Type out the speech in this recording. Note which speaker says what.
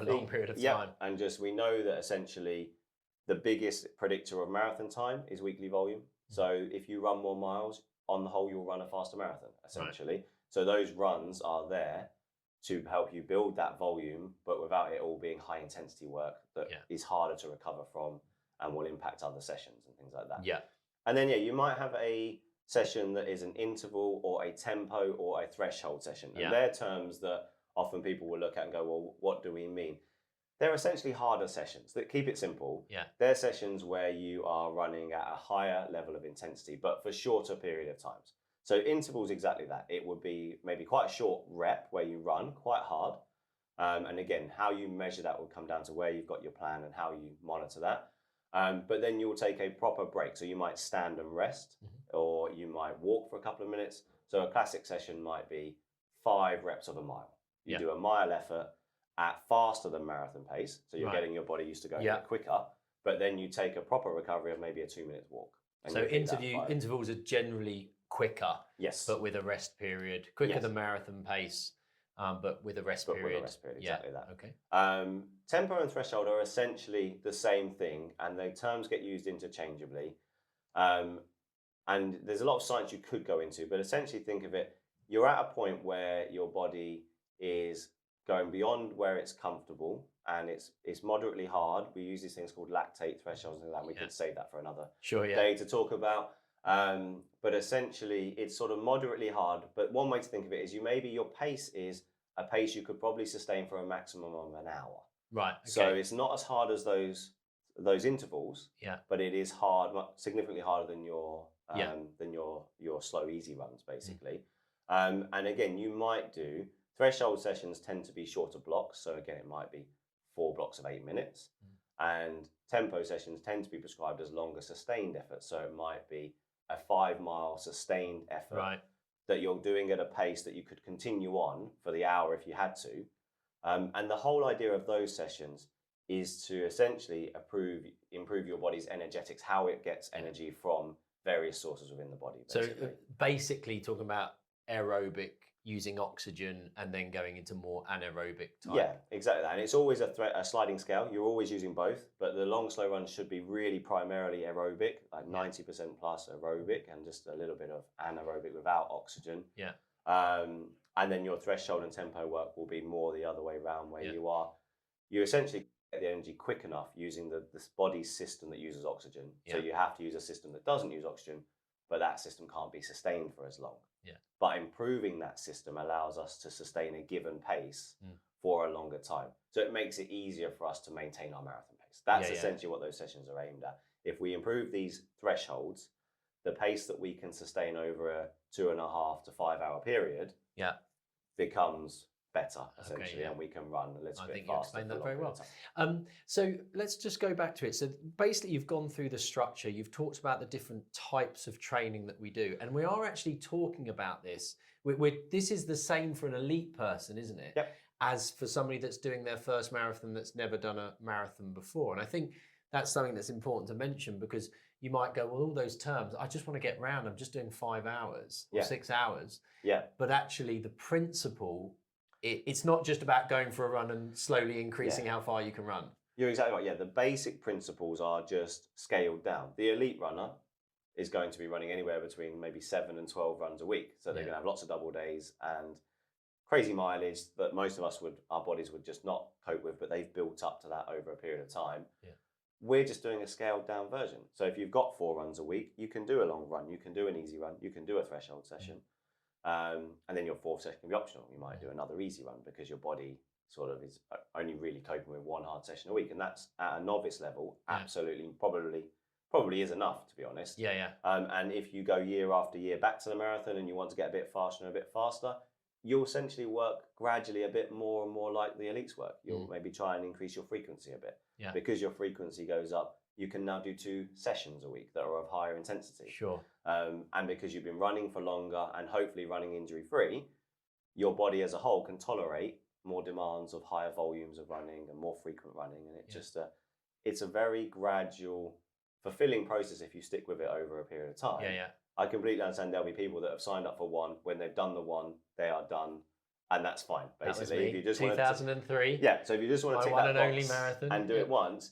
Speaker 1: a long period of time.
Speaker 2: And just we know that essentially the biggest predictor of marathon time is weekly volume. So if you run more miles, on the whole, you'll run a faster marathon, essentially. Right. So those runs are there to help you build that volume, but without it all being high intensity work that is harder to recover from and will impact other sessions and things like that.
Speaker 1: Yeah.
Speaker 2: And then, you might have a session that is an interval or a tempo or a threshold session. And they're terms that often people will look at and go, well, what do we mean? They're essentially harder sessions. That keep it simple.
Speaker 1: Yeah.
Speaker 2: They're sessions where you are running at a higher level of intensity, but for shorter period of times. So intervals, exactly that. It would be maybe quite a short rep where you run quite hard. And again, how you measure that will come down to where you've got your plan and how you monitor that. But then you'll take a proper break. So you might stand and rest, or you might walk for a couple of minutes. So a classic session might be 5 reps of a mile. You do a mile effort at faster than marathon pace. So you're getting your body used to going a bit quicker, but then you take a proper recovery of maybe a 2-minute walk.
Speaker 1: So intervals are generally quicker, but with a rest period, quicker than marathon pace, but with a rest period.
Speaker 2: Exactly that. Okay. Tempo and threshold are essentially the same thing, and the terms get used interchangeably. And there's a lot of science you could go into, but essentially think of it, you're at a point where your body is going beyond where it's comfortable and it's moderately hard. We use these things called lactate thresholds and that. We can save that for another day to talk about. But essentially it's sort of moderately hard. But one way to think of it is your pace is a pace you could probably sustain for a maximum of an hour.
Speaker 1: Right. Okay.
Speaker 2: So it's not as hard as those intervals, but it is hard, significantly harder than your slow, easy runs, basically. And again, you might do threshold sessions tend to be shorter blocks. So again, it might be 4 blocks of 8 minutes. And tempo sessions tend to be prescribed as longer sustained efforts. So it might be a 5-mile sustained effort that you're doing at a pace that you could continue on for the hour if you had to. And the whole idea of those sessions is to essentially improve your body's energetics, how it gets energy from various sources within the body. Basically.
Speaker 1: So basically talking about aerobic, using oxygen, and then going into more anaerobic type.
Speaker 2: Yeah, exactly that. And it's always a sliding scale. You're always using both, but the long, slow runs should be really primarily aerobic, like 90% plus aerobic and just a little bit of anaerobic without oxygen.
Speaker 1: Yeah.
Speaker 2: And then your threshold and tempo work will be more the other way around, where you essentially get the energy quick enough using this body's system that uses oxygen. So you have to use a system that doesn't use oxygen, but that system can't be sustained for as long.
Speaker 1: Yeah.
Speaker 2: But improving that system allows us to sustain a given pace for a longer time. So it makes it easier for us to maintain our marathon pace. That's essentially what those sessions are aimed at. If we improve these thresholds, the pace that we can sustain over a 2.5 to 5 hour period becomes better, essentially, and we can run a little bit faster.
Speaker 1: I think you explained that very well. So let's just go back to it. So basically you've gone through the structure, you've talked about the different types of training that we do, and we are actually talking about this. This is the same for an elite person, isn't it?
Speaker 2: Yep.
Speaker 1: As for somebody that's doing their first marathon that's never done a marathon before. And I think that's something that's important to mention, because you might go, well, all those terms, I just want to get round, I'm just doing 5 hours or 6 hours.
Speaker 2: Yeah.
Speaker 1: But actually the principle, it's not just about going for a run and slowly increasing how far you can run.
Speaker 2: You're exactly right. Yeah, the basic principles are just scaled down. The elite runner is going to be running anywhere between maybe 7 and 12 runs a week. So they're going to have lots of double days and crazy mileage that most of us our bodies would just not cope with, but they've built up to that over a period of time. Yeah. We're just doing a scaled down version. So if you've got 4 runs a week, you can do a long run, you can do an easy run, you can do a threshold session. And then your 4th session can be optional. You might do another easy run because your body sort of is only really coping with 1 hard session a week. And that's at a novice level, absolutely, probably is enough, to be honest.
Speaker 1: Yeah.
Speaker 2: And if you go year after year back to the marathon and you want to get a bit faster and a bit faster, you'll essentially work gradually a bit more and more like the elites work. You'll maybe try and increase your frequency a bit. Yeah. Because your frequency goes up, you can now do 2 sessions a week that are of higher intensity.
Speaker 1: Sure.
Speaker 2: And because you've been running for longer and hopefully running injury-free, your body as a whole can tolerate more demands of higher volumes of running and more frequent running. And it's a very gradual, fulfilling process if you stick with it over a period of time.
Speaker 1: Yeah.
Speaker 2: I completely understand there'll be people that have signed up for one. When they've done the one, they are done. and that's fine. Basically,
Speaker 1: that was me.
Speaker 2: if you just
Speaker 1: 2003.
Speaker 2: yeah. So if you just want to tick
Speaker 1: one
Speaker 2: that
Speaker 1: and only
Speaker 2: box
Speaker 1: marathon
Speaker 2: and do it once,